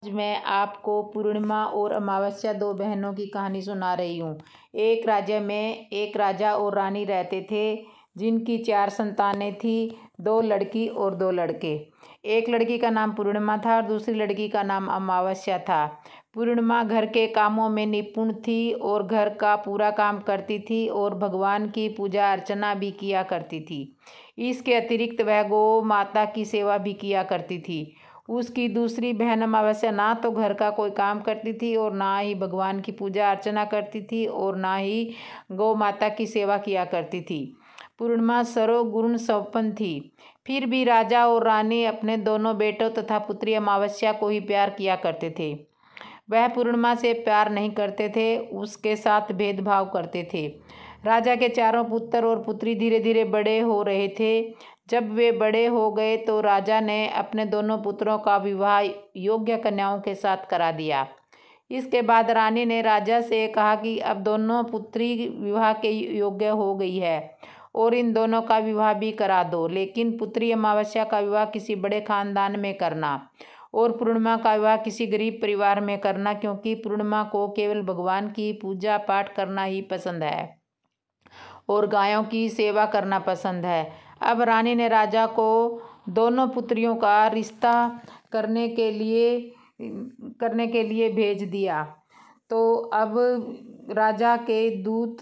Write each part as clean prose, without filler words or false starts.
आज मैं आपको पूर्णिमा और अमावस्या दो बहनों की कहानी सुना रही हूँ। एक राज्य में एक राजा और रानी रहते थे जिनकी 4 संतानें थी, 2 लड़की और 2 लड़के। एक लड़की का नाम पूर्णिमा था और दूसरी लड़की का नाम अमावस्या था। पूर्णिमा घर के कामों में निपुण थी और घर का पूरा काम करती थी और भगवान की पूजा अर्चना भी किया करती थी। इसके अतिरिक्त वह गौ माता की सेवा भी किया करती थी। उसकी दूसरी बहन अमावस्या ना तो घर का कोई काम करती थी और ना ही भगवान की पूजा अर्चना करती थी और ना ही गौ माता की सेवा किया करती थी। पूर्णिमा सर्वगुण संपन्न थी। फिर भी राजा और रानी अपने दोनों बेटों तथा पुत्री अमावस्या को ही प्यार किया करते थे। वह पूर्णिमा से प्यार नहीं करते थे, उसके साथ भेदभाव करते थे। राजा के चारों पुत्र और पुत्री धीरे धीरे बड़े हो रहे थे। जब वे बड़े हो गए तो राजा ने अपने दोनों पुत्रों का विवाह योग्य कन्याओं के साथ करा दिया। इसके बाद रानी ने राजा से कहा कि अब दोनों पुत्री विवाह के योग्य हो गई है और इन दोनों का विवाह भी करा दो, लेकिन पुत्री अमावस्या का विवाह किसी बड़े खानदान में करना और पूर्णिमा का विवाह किसी गरीब परिवार में करना, क्योंकि पूर्णिमा को केवल भगवान की पूजा पाठ करना ही पसंद है और गायों की सेवा करना पसंद है। अब रानी ने राजा को दोनों पुत्रियों का रिश्ता करने के लिए भेज दिया। तो अब राजा के दूत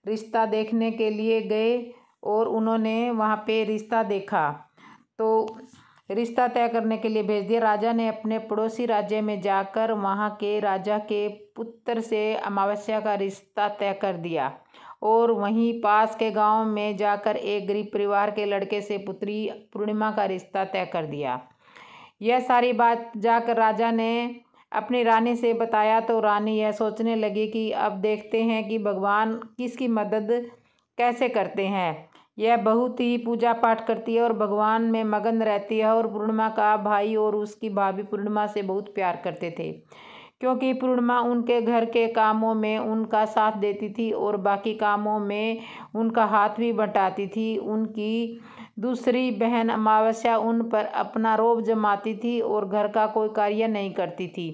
रिश्ता देखने के लिए गए और उन्होंने वहाँ पे रिश्ता देखा, तो रिश्ता तय करने के लिए भेज दिया। राजा ने अपने पड़ोसी राज्य में जाकर वहाँ के राजा के पुत्र से अमावस्या का रिश्ता तय कर दिया और वहीं पास के गांव में जाकर एक गरीब परिवार के लड़के से पुत्री पूर्णिमा का रिश्ता तय कर दिया। यह सारी बात जाकर राजा ने अपनी रानी से बताया तो रानी यह सोचने लगी कि अब देखते हैं कि भगवान किसकी मदद कैसे करते हैं। यह बहुत ही पूजा पाठ करती है और भगवान में मगन रहती है और पूर्णिमा का भाई और उसकी भाभी पूर्णिमा से बहुत प्यार करते थे, क्योंकि पूर्णिमा उनके घर के कामों में उनका साथ देती थी और बाकी कामों में उनका हाथ भी बंटाती थी। उनकी दूसरी बहन अमावस्या उन पर अपना रोब जमाती थी और घर का कोई कार्य नहीं करती थी।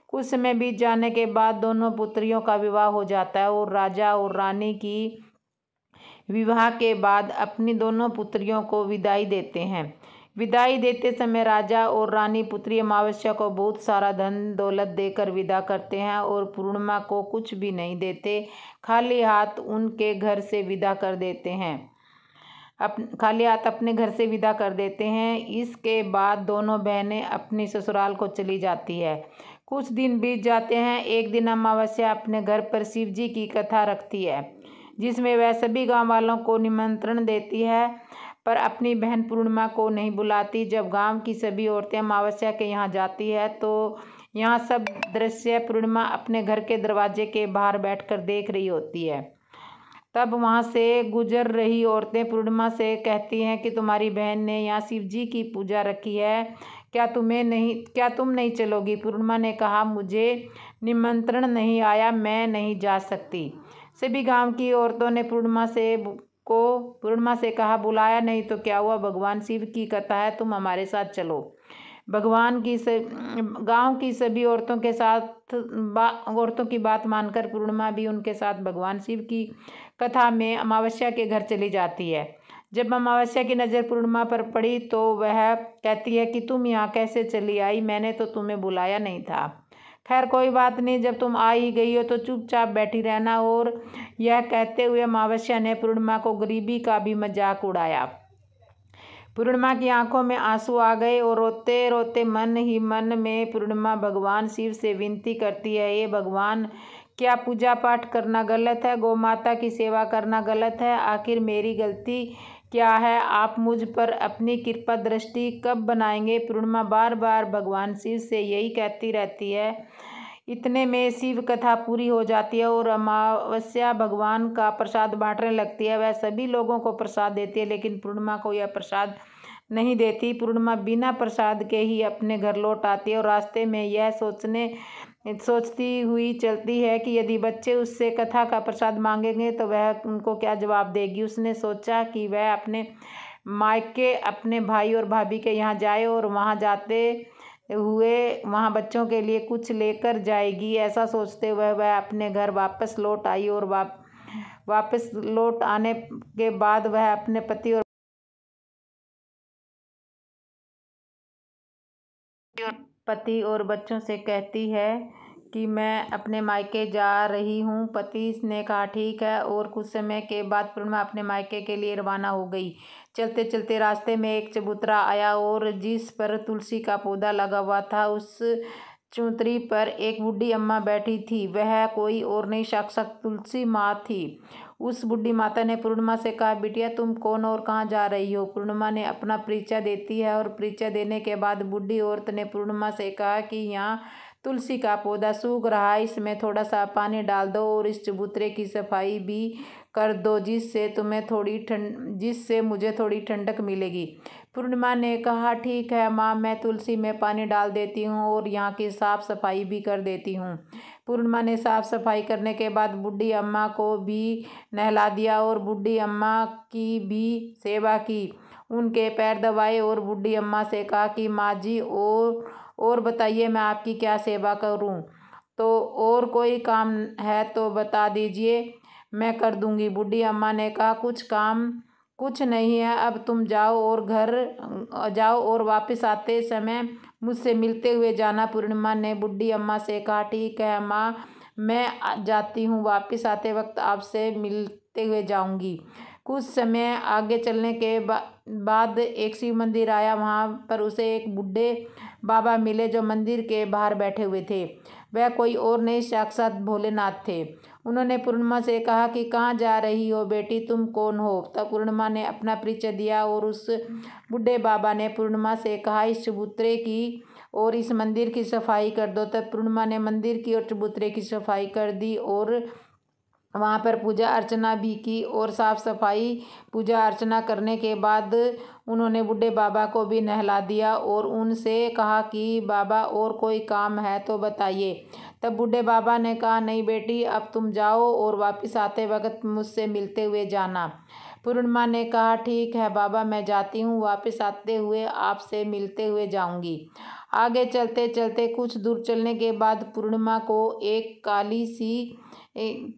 कुछ समय बीत जाने के बाद दोनों पुत्रियों का विवाह हो जाता है और राजा और रानी की विवाह के बाद अपनी दोनों पुत्रियों को विदाई देते हैं। विदाई देते समय राजा और रानी पुत्री अमावस्या को बहुत सारा धन दौलत देकर विदा करते हैं और पूर्णिमा को कुछ भी नहीं देते, खाली हाथ उनके घर से विदा कर देते हैं, खाली हाथ अपने घर से विदा कर देते हैं। इसके बाद दोनों बहनें अपनी ससुराल को चली जाती है। कुछ दिन बीत जाते हैं। एक दिन अमावस्या अपने घर पर शिव जी की कथा रखती है, जिसमें वह सभी गांव वालों को निमंत्रण देती है पर अपनी बहन पूर्णिमा को नहीं बुलाती। जब गांव की सभी औरतें अमावस्या के यहाँ जाती है तो यहाँ सब दृश्य पूर्णिमा अपने घर के दरवाजे के बाहर बैठकर देख रही होती है। तब वहाँ से गुजर रही औरतें पूर्णिमा से कहती हैं कि तुम्हारी बहन ने यहाँ शिव जी की पूजा रखी है, क्या तुम नहीं चलोगी? पूर्णिमा ने कहा, मुझे निमंत्रण नहीं आया, मैं नहीं जा सकती। सभी गांव की औरतों ने पूर्णिमा से कहा, बुलाया नहीं तो क्या हुआ, भगवान शिव की कथा है, तुम हमारे साथ चलो। गांव की सभी औरतों की बात मानकर पूर्णिमा भी उनके साथ भगवान शिव की कथा में अमावस्या के घर चली जाती है। जब अमावस्या की नज़र पूर्णिमा पर पड़ी तो वह कहती है कि तुम यहाँ कैसे चली आई, मैंने तो तुम्हें बुलाया नहीं था। खैर कोई बात नहीं, जब तुम आ ही गई हो तो चुपचाप बैठी रहना। और यह कहते हुए अमावस्या ने पूर्णिमा को गरीबी का भी मजाक उड़ाया। पूर्णिमा की आंखों में आंसू आ गए और रोते रोते मन ही मन में पूर्णिमा भगवान शिव से विनती करती है, हे भगवान, क्या पूजा पाठ करना गलत है? गौ माता की सेवा करना गलत है? आखिर मेरी गलती क्या है? आप मुझ पर अपनी कृपा दृष्टि कब बनाएंगे? पूर्णिमा बार बार भगवान शिव से यही कहती रहती है। इतने में शिव कथा पूरी हो जाती है और अमावस्या भगवान का प्रसाद बांटने लगती है। वह सभी लोगों को प्रसाद देती है, लेकिन पूर्णिमा को यह प्रसाद नहीं देती। पूर्णिमा बिना प्रसाद के ही अपने घर लौट आती है और रास्ते में यह सोचती हुई चलती है कि यदि बच्चे उससे कथा का प्रसाद मांगेंगे तो वह उनको क्या जवाब देगी। उसने सोचा कि वह अपने मायके अपने भाई और भाभी के यहाँ जाए और वहाँ जाते हुए वहाँ बच्चों के लिए कुछ लेकर जाएगी। ऐसा सोचते हुए वह अपने घर वापस लौट आई और वापस लौट आने के बाद वह अपने पति और बच्चों से कहती है कि मैं अपने मायके जा रही हूँ। पति ने कहा ठीक है, और कुछ समय के बाद पूर्णिमा अपने मायके के लिए रवाना हो गई। चलते चलते रास्ते में एक चबूतरा आया और जिस पर तुलसी का पौधा लगा हुआ था, उस चौतरी पर एक बूढ़ी अम्मा बैठी थी। वह कोई और नहीं, साक्षात तुलसी माँ थी। उस बूढ़ी माता ने पूर्णिमा से कहा, बिटिया तुम कौन और कहाँ जा रही हो? पूर्णिमा ने अपना परिचय देती है, और परिचय देने के बाद बूढ़ी औरत ने पूर्णिमा से कहा कि यहाँ तुलसी का पौधा सूख रहा है, इसमें थोड़ा सा पानी डाल दो और इस चबूतरे की सफाई भी कर दो, जिससे मुझे थोड़ी ठंडक मिलेगी। पूर्णिमा ने कहा ठीक है माँ, मैं तुलसी में पानी डाल देती हूँ और यहाँ की साफ सफाई भी कर देती हूँ। पूर्णिमा ने साफ सफाई करने के बाद बूढ़ी अम्मा को भी नहला दिया और बूढ़ी अम्मा की भी सेवा की, उनके पैर दबाए और बूढ़ी अम्मा से कहा कि माँ जी और बताइए मैं आपकी क्या सेवा करूँ? तो और कोई काम है तो बता दीजिए, मैं कर दूंगी। बूढ़ी अम्मा ने कहा कुछ नहीं है, अब तुम जाओ और घर जाओ और वापस आते समय मुझसे मिलते हुए जाना। पूर्णिमा ने बूढ़ी अम्मा से कहा ठीक है माँ, मैं जाती हूँ, वापस आते वक्त आपसे मिलते हुए जाऊंगी। कुछ समय आगे चलने के बाद एक शिव मंदिर आया। वहाँ पर उसे एक बूढ़े बाबा मिले जो मंदिर के बाहर बैठे हुए थे। वह कोई और नहीं, साक्षात भोलेनाथ थे। उन्होंने पूर्णिमा से कहा कि कहाँ जा रही हो बेटी, तुम कौन हो? तब पूर्णिमा ने अपना परिचय दिया और उस बूढ़े बाबा ने पूर्णिमा से कहा इस चबूतरे की और इस मंदिर की सफाई कर दो। तब पूर्णिमा ने मंदिर की और चबूतरे की सफाई कर दी और वहाँ पर पूजा अर्चना भी की, और साफ सफाई पूजा अर्चना करने के बाद उन्होंने बूढ़े बाबा को भी नहला दिया और उनसे कहा कि बाबा और कोई काम है तो बताइए। तब बूढ़े बाबा ने कहा नहीं बेटी, अब तुम जाओ और वापस आते वक्त मुझसे मिलते हुए जाना। पूर्णिमा ने कहा ठीक है बाबा, मैं जाती हूँ, वापस आते हुए आपसे मिलते हुए जाऊंगी। आगे चलते चलते कुछ दूर चलने के बाद पूर्णिमा को एक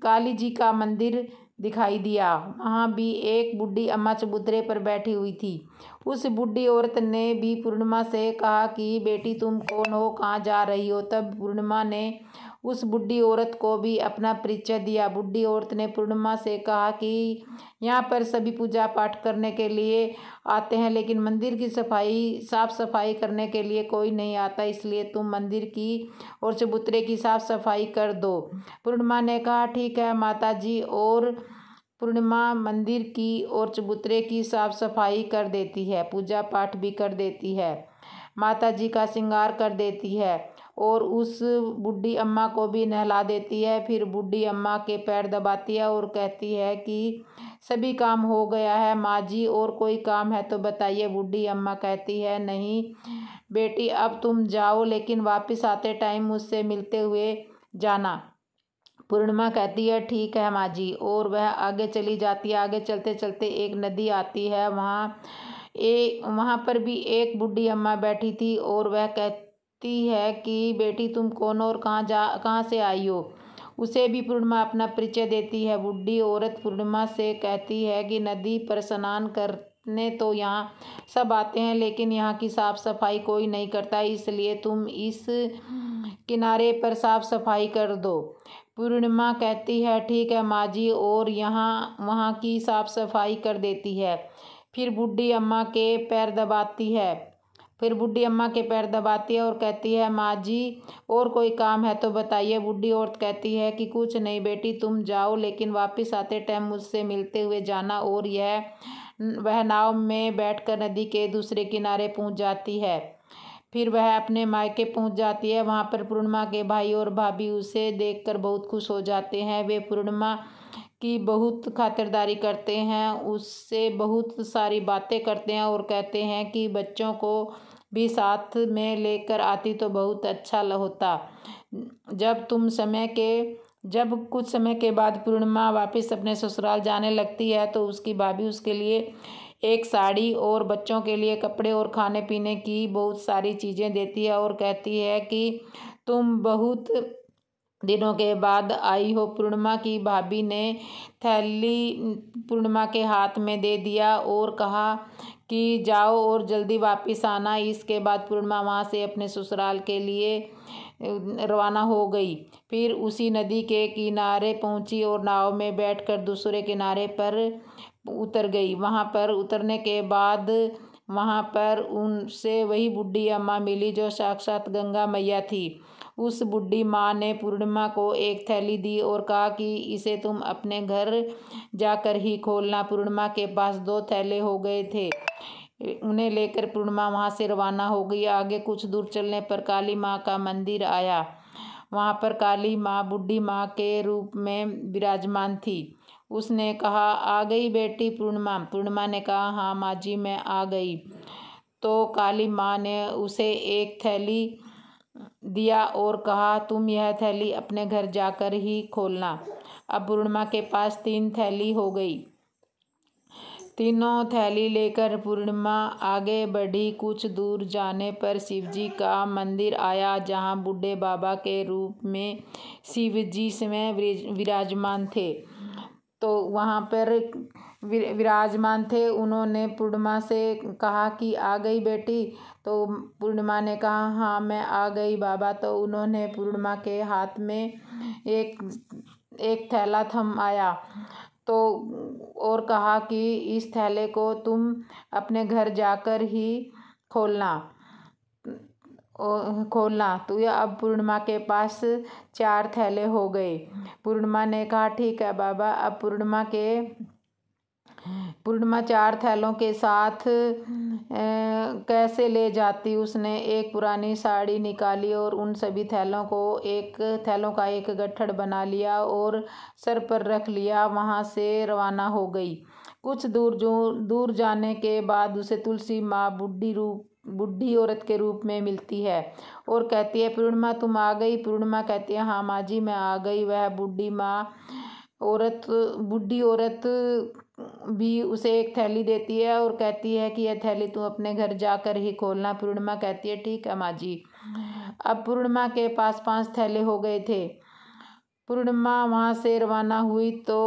काली जी का मंदिर दिखाई दिया। वहाँ भी एक बूढ़ी अम्मा चबूतरे पर बैठी हुई थी। उस बूढ़ी औरत ने भी पूर्णिमा से कहा कि बेटी तुम कौन हो, कहाँ जा रही हो? तब पूर्णिमा ने उस बूढ़ी औरत को भी अपना परिचय दिया। बूढ़ी औरत ने पूर्णिमा से कहा कि यहाँ पर सभी पूजा पाठ करने के लिए आते हैं, लेकिन मंदिर की साफ सफाई करने के लिए कोई नहीं आता, इसलिए तुम मंदिर की और चबूतरे की साफ सफाई कर दो। पूर्णिमा ने कहा ठीक है माता जी, और पूर्णिमा मंदिर की और चबूतरे की साफ सफाई कर देती है, पूजा पाठ भी कर देती है, माता जी का श्रृंगार कर देती है और उस बूढ़ी अम्मा को भी नहला देती है। फिर बूढ़ी अम्मा के पैर दबाती है और कहती है कि सभी काम हो गया है माँ जी, और कोई काम है तो बताइए। बूढ़ी अम्मा कहती है नहीं बेटी, अब तुम जाओ, लेकिन वापस आते टाइम मुझसे मिलते हुए जाना। पूर्णिमा कहती है ठीक है माँ जी, और वह आगे चली जाती है। आगे चलते चलते एक नदी आती है। वहाँ पर भी एक बूढ़ी अम्मा बैठी थी और वह कहती है कि बेटी तुम कौन और कहाँ से आई हो? उसे भी पूर्णिमा अपना परिचय देती है। बूढ़ी औरत पूर्णिमा से कहती है कि नदी पर स्नान करने तो यहाँ सब आते हैं, लेकिन यहाँ की साफ सफाई कोई नहीं करता, इसलिए तुम इस किनारे पर साफ सफाई कर दो। पूर्णिमा कहती है ठीक है माँ जी, और वहाँ की साफ सफाई कर देती है। फिर बूढ़ी अम्मा के पैर दबाती है और कहती है माँ जी और कोई काम है तो बताइए। बूढ़ी औरत कहती है कि कुछ नहीं बेटी, तुम जाओ, लेकिन वापस आते टाइम मुझसे मिलते हुए जाना। और वह नाव में बैठकर नदी के दूसरे किनारे पहुँच जाती है। फिर वह अपने मायके पहुंच जाती है। वहां पर पूर्णिमा के भाई और भाभी उसे देखकर बहुत खुश हो जाते हैं। वे पूर्णिमा की बहुत खातिरदारी करते हैं, उससे बहुत सारी बातें करते हैं और कहते हैं कि बच्चों को भी साथ में लेकर आती तो बहुत अच्छा होता। जब तुम समय के जब कुछ समय के बाद पूर्णिमा वापस अपने ससुराल जाने लगती है तो उसकी भाभी उसके लिए एक साड़ी और बच्चों के लिए कपड़े और खाने पीने की बहुत सारी चीज़ें देती है और कहती है कि तुम बहुत दिनों के बाद आई हो। पूर्णिमा की भाभी ने थैली पूर्णिमा के हाथ में दे दिया और कहा कि जाओ और जल्दी वापस आना। इसके बाद पूर्णिमा वहाँ से अपने ससुराल के लिए रवाना हो गई। फिर उसी नदी के किनारे पहुँची और नाव में बैठकर दूसरे किनारे पर उतर गई। वहाँ पर उतरने के बाद वहाँ पर उनसे वही बूढ़ी अम्मा मिली जो साक्षात गंगा मैया थी। उस बूढ़ी माँ ने पूर्णिमा को एक थैली दी और कहा कि इसे तुम अपने घर जाकर ही खोलना। पूर्णिमा के पास 2 थैले हो गए थे। उन्हें लेकर पूर्णिमा वहाँ से रवाना हो गई। आगे कुछ दूर चलने पर काली माँ का मंदिर आया। वहाँ पर काली माँ बूढ़ी माँ के रूप में विराजमान थी। उसने कहा, आ गई बेटी पूर्णिमा। पूर्णिमा ने कहा, हाँ माँ जी मैं आ गई। तो काली माँ ने उसे एक थैली दिया और कहा, तुम यह थैली अपने घर जाकर ही खोलना। अब पूर्णिमा के पास 3 थैली हो गई। तीनों थैली लेकर पूर्णिमा आगे बढ़ी। कुछ दूर जाने पर शिवजी का मंदिर आया जहाँ बूढ़े बाबा के रूप में शिवजी में विराजमान थे। तो वहाँ पर विराजमान थे। उन्होंने पूर्णिमा से कहा कि आ गई बेटी। तो पूर्णिमा ने कहा, हाँ मैं आ गई बाबा। तो उन्होंने पूर्णिमा के हाथ में एक थैला थमाया तो और कहा कि इस थैले को तुम अपने घर जाकर ही खोलना। तो यह अब पूर्णिमा के पास 4 थैले हो गए। पूर्णिमा ने कहा, ठीक है बाबा। अब पूर्णिमा 4 थैलों के साथ कैसे ले जाती। उसने एक पुरानी साड़ी निकाली और उन सभी थैलों का एक गट्ठड़ बना लिया और सर पर रख लिया। वहाँ से रवाना हो गई। कुछ दूर जाने के बाद उसे तुलसी माँ बूढ़ी औरत के रूप में मिलती है और कहती है, पूर्णिमा तुम आ गई। पूर्णिमा कहती है, हाँ माँ जी मैं आ गई। वह बूढ़ी औरत भी उसे एक थैली देती है और कहती है कि यह थैली तुम अपने घर जाकर ही खोलना। पूर्णिमा कहती है, ठीक है माँ जी। अब पूर्णिमा के पास 5 थैले हो गए थे। पूर्णिमा वहाँ से रवाना हुई तो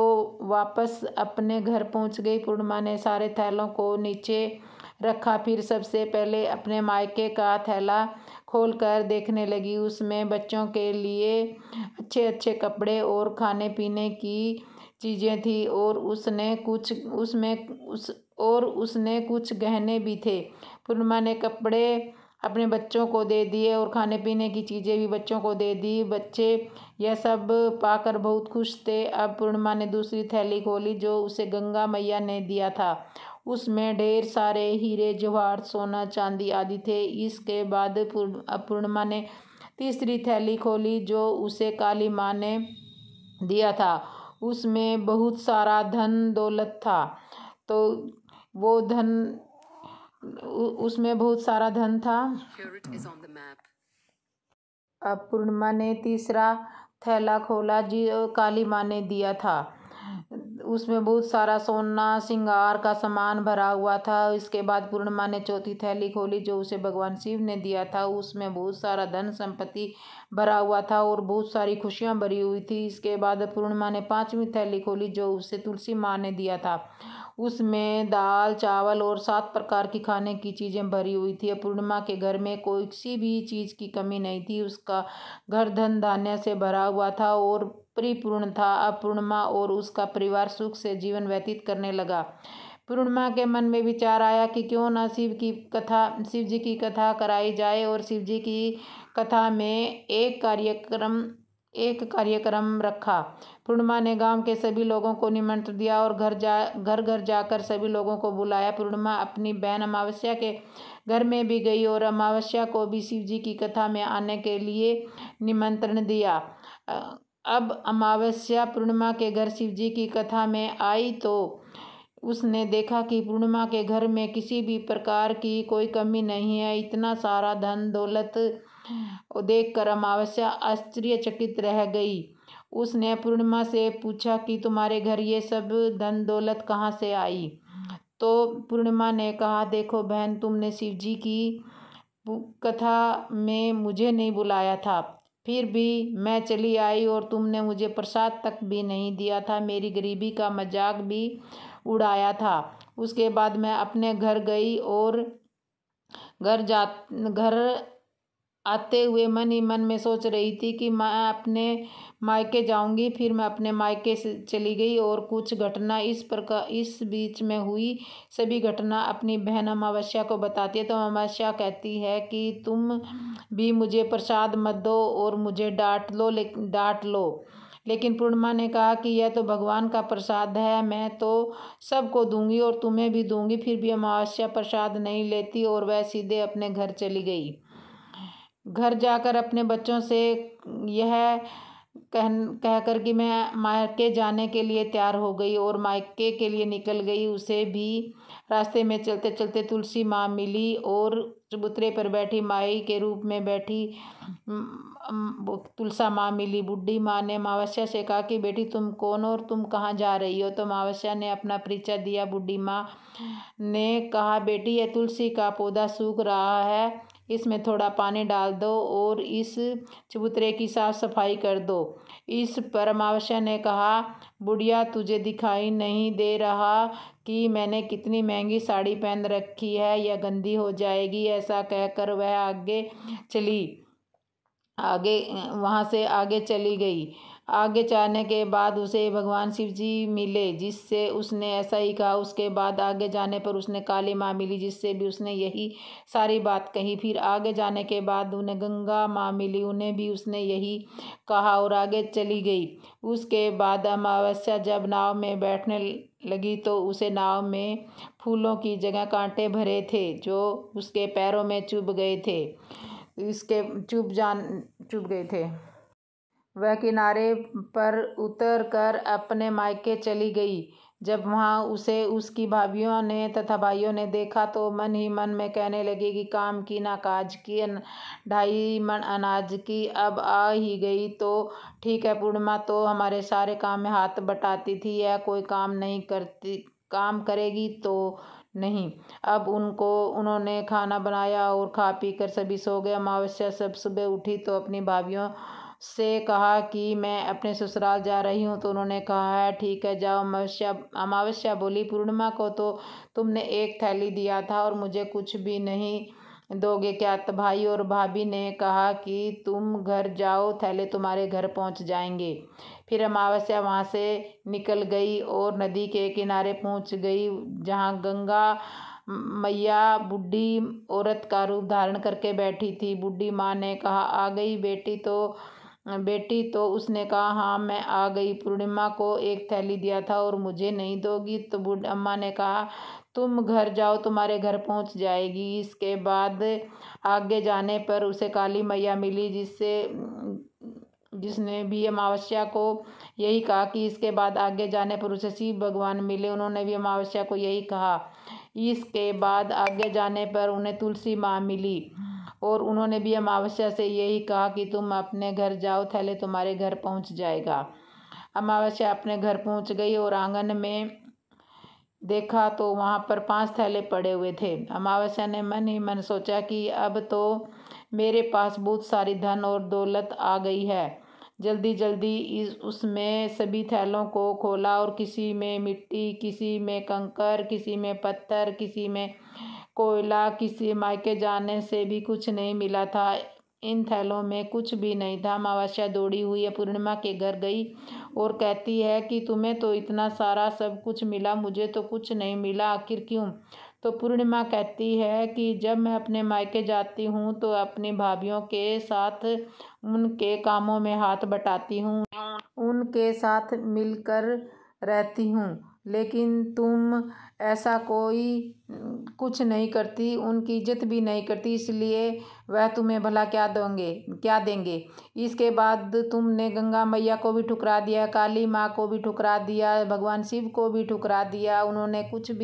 वापस अपने घर पहुँच गई। पूर्णिमा ने सारे थैलों को नीचे रखा। फिर सबसे पहले अपने मायके का थैला खोलकर देखने लगी। उसमें बच्चों के लिए अच्छे अच्छे कपड़े और खाने पीने की चीज़ें थी और उसने कुछ गहने भी थे। पूर्णिमा ने कपड़े अपने बच्चों को दे दिए और खाने पीने की चीज़ें भी बच्चों को दे दी। बच्चे यह सब पाकर बहुत खुश थे। अब पूर्णिमा ने दूसरी थैली खोली जो उसे गंगा मैया ने दिया था। उसमें ढेर सारे हीरे जवाहर सोना चांदी आदि थे। इसके बाद पूर्णिमा ने तीसरी थैली खोली जो उसे काली माँ ने दिया था। उसमें बहुत सारा धन दौलत था। तो वो धन उसमें बहुत सारा धन था। अब पूर्णिमा ने तीसरा थैला खोला जो काली माँ ने दिया था। उसमें बहुत सारा सोना श्रृंगार का सामान भरा हुआ था। इसके बाद पूर्णिमा ने चौथी थैली खोली जो उसे भगवान शिव ने दिया था। उसमें बहुत सारा धन संपत्ति भरा हुआ था और बहुत सारी खुशियाँ भरी हुई थी। इसके बाद पूर्णिमा ने 5वीं थैली खोली जो उसे तुलसी माँ ने दिया था। उसमें दाल चावल और 7 प्रकार की खाने की चीज़ें भरी हुई थी। पूर्णिमा के घर में कोई किसी भी चीज़ की कमी नहीं थी। उसका घर धन धान्य से भरा हुआ था और परिपूर्ण था। अब पूर्णिमा और उसका परिवार सुख से जीवन व्यतीत करने लगा। पूर्णिमा के मन में विचार आया कि क्यों ना शिव जी की कथा कराई जाए और शिव जी की कथा में एक कार्यक्रम रखा। पूर्णिमा ने गांव के सभी लोगों को निमंत्रण दिया और घर घर जाकर सभी लोगों को बुलाया। पूर्णिमा अपनी बहन अमावस्या के घर में भी गई और अमावस्या को भी शिव जी की कथा में आने के लिए निमंत्रण दिया। अब अमावस्या पूर्णिमा के घर शिव जी की कथा में आई तो उसने देखा कि पूर्णिमा के घर में किसी भी प्रकार की कोई कमी नहीं है। इतना सारा धन दौलत देखकर अमावस्या आश्चर्यचकित रह गई। उसने पूर्णिमा से पूछा कि तुम्हारे घर ये सब धन दौलत कहाँ से आई। तो पूर्णिमा ने कहा, देखो बहन, तुमने शिव जी की कथा में मुझे नहीं बुलाया था, फिर भी मैं चली आई और तुमने मुझे प्रसाद तक भी नहीं दिया था, मेरी गरीबी का मजाक भी उड़ाया था। उसके बाद मैं अपने घर गई और घर आते हुए मन ही मन में सोच रही थी कि मैं अपने मायके जाऊंगी। फिर मैं अपने मायके से चली गई और कुछ घटना इस बीच में हुई सभी घटना अपनी बहन अमावस्या को बताती है। तो अमावस्या कहती है कि तुम भी मुझे प्रसाद मत दो और मुझे डांट लो। लेकिन पूर्णिमा ने कहा कि यह तो भगवान का प्रसाद है, मैं तो सबको दूंगी और तुम्हें भी दूंगी। फिर भी अमावस्या प्रसाद नहीं लेती और वह सीधे अपने घर चली गई। घर जाकर अपने बच्चों से यह कहकर कि मैं मायके जाने के लिए तैयार हो गई और मायके के लिए निकल गई। उसे भी रास्ते में चलते चलते तुलसी माँ मिली और चबूतरे पर बैठी माई के रूप में बैठी तुलसा माँ मिली। बूढ़ी माँ ने अमावस्या से कहा कि बेटी तुम कौन और तुम कहाँ जा रही हो। तो अमावस्या ने अपना परिचय दिया। बूढ़ी माँ ने कहा, बेटी यह तुलसी का पौधा सूख रहा है, इसमें थोड़ा पानी डाल दो और इस चबूतरे की साफ सफाई कर दो। इस पर अमावस्या ने कहा, बुढ़िया तुझे दिखाई नहीं दे रहा कि मैंने कितनी महंगी साड़ी पहन रखी है, यह गंदी हो जाएगी। ऐसा कहकर वह वहाँ से आगे चली गई। आगे जाने के बाद उसे भगवान शिव जी मिले, जिससे उसने ऐसा ही कहा। उसके बाद आगे जाने पर उसने काली माँ मिली, जिससे भी उसने यही सारी बात कही। फिर आगे जाने के बाद उन्हें गंगा माँ मिली, उन्हें भी उसने यही कहा और आगे चली गई। उसके बाद अमावस्या जब नाव में बैठने लगी तो उसे नाव में फूलों की जगह कांटे भरे थे, जो उसके पैरों में चुभ गए थे। वह किनारे पर उतर कर अपने मायके चली गई। जब वहाँ उसे उसकी भाभियों ने तथा भाइयों ने देखा तो मन ही मन में कहने लगे कि काम की ना काज की, 2.5 मन अनाज की अब आ ही गई तो ठीक है। पूर्णिमा तो हमारे सारे काम में हाथ बटाती थी, यह कोई काम करेगी तो नहीं। अब उन्होंने खाना बनाया और खा पी कर सभी सो गए। अमावस्या सब सुबह उठी तो अपनी भाभियों से कहा कि मैं अपने ससुराल जा रही हूँ। तो उन्होंने कहा है ठीक है जाओ। अमावस्या बोली, पूर्णिमा को तो तुमने 1 थैली दिया था और मुझे कुछ भी नहीं दोगे क्या? तो भाई और भाभी ने कहा कि तुम घर जाओ, थैले तुम्हारे घर पहुँच जाएंगे। फिर अमावस्या वहाँ से निकल गई और नदी के किनारे पहुँच गई, जहाँ गंगा मैया बूढ़ी औरत का रूप धारण करके बैठी थी। बूढ़ी माँ ने कहा, आ गई बेटी? तो उसने कहा, हाँ मैं आ गई। पूर्णिमा को 1 थैली दिया था और मुझे नहीं दोगी? तो बूढ़ी अम्मा ने कहा, तुम घर जाओ, तुम्हारे घर पहुँच जाएगी। इसके बाद आगे जाने पर उसे काली मैया मिली, जिसने भी अमावस्या को यही कहा कि इसके बाद आगे जाने पर उसे शिव भगवान मिले। उन्होंने भी अमावस्या को यही कहा। इसके बाद आगे जाने पर उन्हें तुलसी माँ मिली और उन्होंने भी अमावस्या से यही कहा कि तुम अपने घर जाओ, थैले तुम्हारे घर पहुँच जाएगा। अमावस्या अपने घर पहुँच गई और आंगन में देखा तो वहाँ पर 5 थैले पड़े हुए थे। अमावस्या ने मन ही मन सोचा कि अब तो मेरे पास बहुत सारी धन और दौलत आ गई है। जल्दी उसमें सभी थैलों को खोला और किसी में मिट्टी, किसी में कंकर, किसी में पत्थर, किसी में कोयला, किसी मायके जाने से भी कुछ नहीं मिला था। इन थैलों में कुछ भी नहीं था। अमावस्या दौड़ी हुई पूर्णिमा के घर गई और कहती है कि तुम्हें तो इतना सारा सब कुछ मिला, मुझे तो कुछ नहीं मिला, आखिर क्यों? तो पूर्णिमा कहती है कि जब मैं अपने मायके जाती हूँ तो अपनी भाभियों के साथ उनके कामों में हाथ बटाती हूँ, उनके साथ मिलकर रहती हूँ, लेकिन तुम ऐसा कोई कुछ नहीं करती, उनकी इज्जत भी नहीं करती, इसलिए वह तुम्हें भला क्या देंगे। इसके बाद तुमने गंगा मैया को भी ठुकरा दिया, काली माँ को भी ठुकरा दिया, भगवान शिव को भी ठुकरा दिया। उन्होंने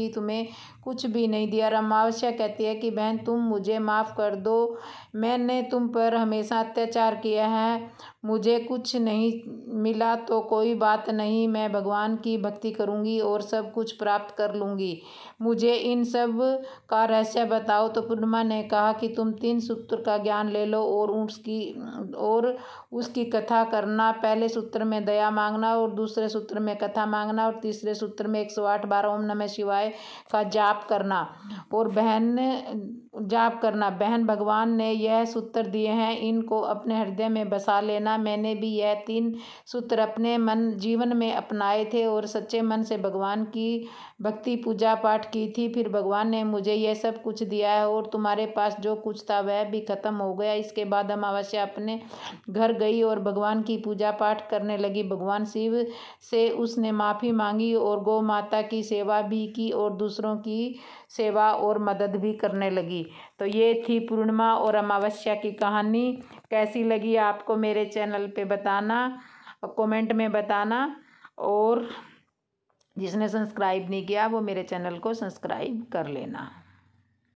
तुम्हें कुछ भी नहीं दिया। अमावस्या कहती है कि बहन तुम मुझे माफ़ कर दो, मैंने तुम पर हमेशा अत्याचार किया है, मुझे कुछ नहीं मिला तो कोई बात नहीं, मैं भगवान की भक्ति करूँगी और सब कुछ प्राप्त कर लूँगी, मुझे इन सब का रहस्य बताओ। तो पूर्णिमा ने कहा कि तुम 3 सूत्र का ज्ञान ले लो और उसकी कथा करना। पहले सूत्र में दया मांगना और दूसरे सूत्र में कथा मांगना और तीसरे सूत्र में 108 बार ओम नमः शिवाय का जाप करना और बहन भगवान ने यह सूत्र दिए हैं, इनको अपने हृदय में बसा लेना। मैंने भी यह 3 सूत्र अपने जीवन में अपनाए थे और सच्चे मन से भगवान की भक्ति पूजा पाठ की थी, फिर भगवान ने मुझे यह सब कुछ दिया है और तुम्हारे पास जो कुछ था वह भी खत्म हो गया। इसके बाद अमावस्या अपने घर गई और भगवान की पूजा पाठ करने लगी। भगवान शिव से उसने माफ़ी मांगी और गौ माता की सेवा भी की और दूसरों की सेवा और मदद भी करने लगी। तो ये थी पूर्णिमा और अमावस्या की कहानी। कैसी लगी आपको मेरे चैनल पे बताना, कमेंट में बताना, और जिसने सब्सक्राइब नहीं किया वो मेरे चैनल को सब्सक्राइब कर लेना।